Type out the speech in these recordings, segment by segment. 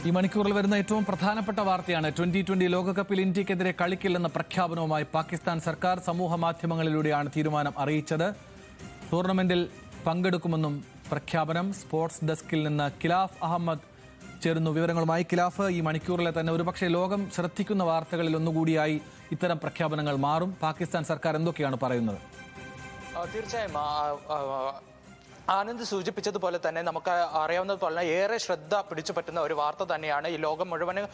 ഈ മണിക്കൂറിൽ വരുന്ന ഏറ്റവും പ്രധാനപ്പെട്ട വാർത്തയാണ് 2020 ലോകകപ്പിൽ ഇന്ത്യക്കെതിരെ കളിക്കില്ലെന്ന പ്രഖ്യാപനവുമായി പാകിസ്ഥാൻ സർക്കാർ സമൂഹ മാധ്യമങ്ങളിലൂടെയാണ് തീരുമാനം അറിയിച്ചത്. ടൂർണമെന്റിൽ പങ്കെടുക്കുമെന്നും പ്രഖ്യാപനം. സ്പോർട്സ് ഡെസ്കിൽ നിന്ന് ഖിലാഫ് അഹമ്മദ് ചേരുന്നു വിവരങ്ങളുമായി. ഖിലാഫ്, ഈ മണിക്കൂറിലെ തന്നെ ഒരുപക്ഷെ ലോകം ശ്രദ്ധിക്കുന്ന വാർത്തകളിൽ ഒന്നുകൂടിയായി ഇത്തരം പ്രഖ്യാപനങ്ങൾ മാറും. പാകിസ്ഥാൻ സർക്കാർ എന്തൊക്കെയാണ് പറയുന്നത്? തീർച്ചയായും ആനന്ദ് സൂചിപ്പിച്ചതുപോലെ തന്നെ നമുക്ക് അറിയാവുന്നതുപോലെ ഏറെ ശ്രദ്ധ പിടിച്ചു പറ്റുന്ന ഒരു വാർത്ത തന്നെയാണ്. ഈ ലോകം മുഴുവനും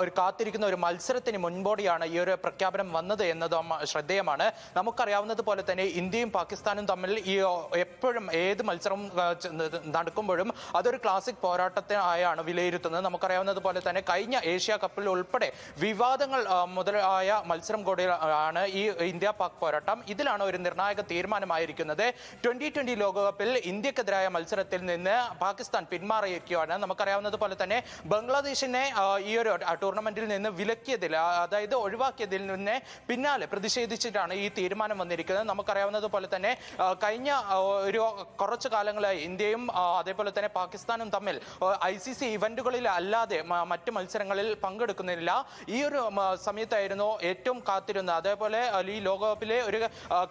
ഒരു കാത്തിരിക്കുന്ന ഒരു മത്സരത്തിന് മുൻപോടിയാണ് ഈ ഒരു പ്രഖ്യാപനം വന്നത് എന്നതും ശ്രദ്ധേയമാണ്. നമുക്കറിയാവുന്നതുപോലെ തന്നെ ഇന്ത്യയും പാകിസ്ഥാനും തമ്മിൽ ഈ എപ്പോഴും ഏത് മത്സരം നടക്കുമ്പോഴും അതൊരു ക്ലാസിക് പോരാട്ടത്തിനായാണ് വിലയിരുത്തുന്നത്. നമുക്കറിയാവുന്നതുപോലെ തന്നെ കഴിഞ്ഞ ഏഷ്യ കപ്പിൽ ഉൾപ്പെടെ വിവാദങ്ങൾ മുതലായ മത്സരം കൂടിയാണ് ഈ ഇന്ത്യ പാക് പോരാട്ടം. ഇതിലാണ് ഒരു നിർണായക തീരുമാനമായിരിക്കുന്നത്. 2020 ലോകകപ്പിൽ ഇന്ത്യക്കെതിരായ മത്സരത്തിൽ നിന്ന് പാകിസ്ഥാൻ പിന്മാറിയിരിക്കുകയാണ്. നമുക്കറിയാവുന്നതുപോലെ തന്നെ ബംഗ്ലാദേശിനെ ഈ ഒരു ടൂർണമെന്റിൽ നിന്ന് വിലക്കിയതിൽ, അതായത് ഒഴിവാക്കിയതിൽ നിന്ന് പിന്നാലെ പ്രതിഷേധിച്ചിട്ടാണ് ഈ തീരുമാനം വന്നിരിക്കുന്നത്. നമുക്കറിയാവുന്നതുപോലെ തന്നെ കഴിഞ്ഞ ഒരു കുറച്ചു കാലങ്ങളായി ഇന്ത്യയും അതേപോലെ തന്നെ പാകിസ്ഥാനും തമ്മിൽ ICC ഇവന്റുകളിൽ അല്ലാതെ മറ്റ് മത്സരങ്ങളിൽ പങ്കെടുക്കുന്നില്ല. ഈ ഒരു സമയത്തായിരുന്നു ഏറ്റവും കാത്തിരുന്ന, അതേപോലെ ഈ ലോകകപ്പിലെ ഒരു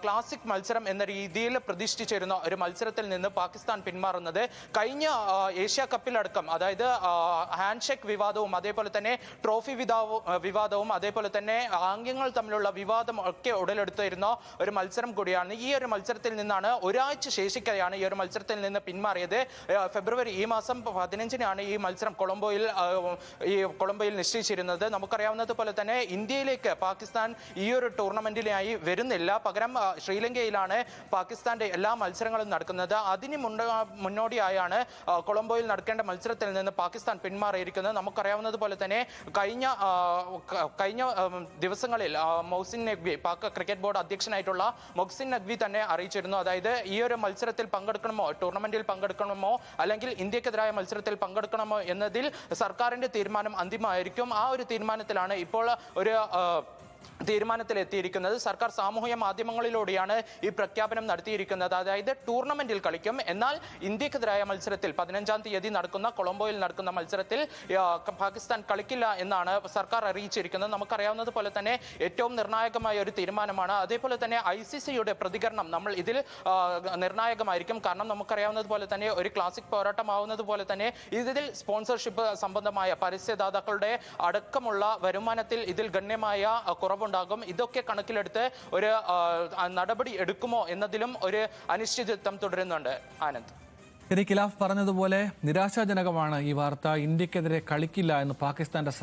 ക്ലാസിക് മത്സരം എന്ന രീതിയിൽ പ്രതിഷ്ഠിച്ചിരുന്ന ഒരു മത്സരത്തിൽ നിന്ന് പാകിസ്ഥാൻ പിന്മാറുന്നത്. കഴിഞ്ഞ ഏഷ്യ കപ്പിലടക്കം, അതായത് ഹാൻഡ് ഷേക്ക് വിവാദവും അതേപോലെ തന്നെ ട്രോഫി വിവാദവും അതേപോലെ തന്നെ ആംഗ്യങ്ങൾ തമ്മിലുള്ള വിവാദം ഒക്കെ ഉടലെടുത്തിരുന്ന ഒരു മത്സരം കൂടിയാണ്. ഈ ഒരു മത്സരത്തിൽ നിന്നാണ് ഒരാഴ്ച ശേഷിക്കെയാണ് ഈ ഒരു മത്സരത്തിൽ നിന്ന് പിന്മാറിയത്. ഫെബ്രുവരി ഈ മാസം 15-നാണ് ഈ മത്സരം കൊളംബോയിൽ നിശ്ചയിച്ചിരുന്നത്. നമുക്കറിയാവുന്നതുപോലെ തന്നെ ഇന്ത്യയിലേക്ക് പാകിസ്ഥാൻ ഈ ഒരു ടൂർണമെന്റിനായി വരുന്നില്ല. പകരം ശ്രീലങ്കയിലാണ് പാകിസ്ഥാന്റെ എല്ലാ മത്സരങ്ങളും നടക്കുന്നത്. അതിന് മുന്നോടിയായാണ് കൊളംബോയിൽ നടക്കേണ്ട മത്സരത്തിൽ നിന്ന് പാകിസ്ഥാൻ പിന്മാറിയിരിക്കുന്നത്. നമുക്കറിയാവുന്നതുപോലെ തന്നെ കഴിഞ്ഞ ദിവസങ്ങളിൽ മൊഹ്സിൻ നഖ്വി, പാക് ക്രിക്കറ്റ് ബോർഡ് അധ്യക്ഷനായിട്ടുള്ള മൊഹ്സിൻ നഖ്വി തന്നെ അറിയിച്ചിരുന്നു. അതായത് ഈ ഒരു മത്സരത്തിൽ പങ്കെടുക്കണമോ, ടൂർണമെന്റിൽ പങ്കെടുക്കണമോ അല്ലെങ്കിൽ ഇന്ത്യക്കെതിരായ മത്സരത്തിൽ പങ്കെടുക്കണമോ എന്നതിൽ സർക്കാരിന്റെ തീരുമാനം അന്തിമമായിരിക്കും. ആ ഒരു തീരുമാനത്തിലാണ് ഇപ്പോൾ ഒരു തീരുമാനത്തിലെത്തിയിരിക്കുന്നത്. സർക്കാർ സാമൂഹ്യ മാധ്യമങ്ങളിലൂടെയാണ് ഈ പ്രഖ്യാപനം നടത്തിയിരിക്കുന്നത്. അതായത് ടൂർണമെന്റിൽ കളിക്കും, എന്നാൽ ഇന്ത്യക്കെതിരായ മത്സരത്തിൽ 15-ാം തീയതി നടക്കുന്ന കൊളംബോയിൽ നടക്കുന്ന മത്സരത്തിൽ പാകിസ്ഥാൻ കളിക്കില്ല എന്നാണ് സർക്കാർ അറിയിച്ചിരിക്കുന്നത്. നമുക്കറിയാവുന്നതുപോലെ തന്നെ ഏറ്റവും നിർണായകമായ ഒരു തീരുമാനമാണ്. അതേപോലെ തന്നെ ICCയുടെ പ്രതികരണം നമ്മൾ ഇതിൽ നിർണായകമായിരിക്കും. കാരണം നമുക്കറിയാവുന്നതുപോലെ തന്നെ ഒരു ക്ലാസിക് പോരാട്ടമാവുന്നത് പോലെ തന്നെ ഇതിൽ സ്പോൺസർഷിപ്പ് സംബന്ധമായ പരസ്യദാതാക്കളുടെ അടക്കമുള്ള വരുമാനത്തിൽ ഇതിൽ ഗണ്യമായ കുറവുണ്ടാകും. ഇതൊക്കെ കണക്കിലെടുത്ത് ഒരു നടപടി എടുക്കുമോ എന്നതിലും ഒരു അനിശ്ചിതത്വം തുടരുന്നുണ്ട്. ആനന്ദ്, ഖിലാഫ് പറഞ്ഞതുപോലെ നിരാശാജനകമാണ് ഈ വാർത്ത. ഇന്ത്യക്കെതിരെ കളിക്കില്ല എന്ന് പാകിസ്ഥാന്റെ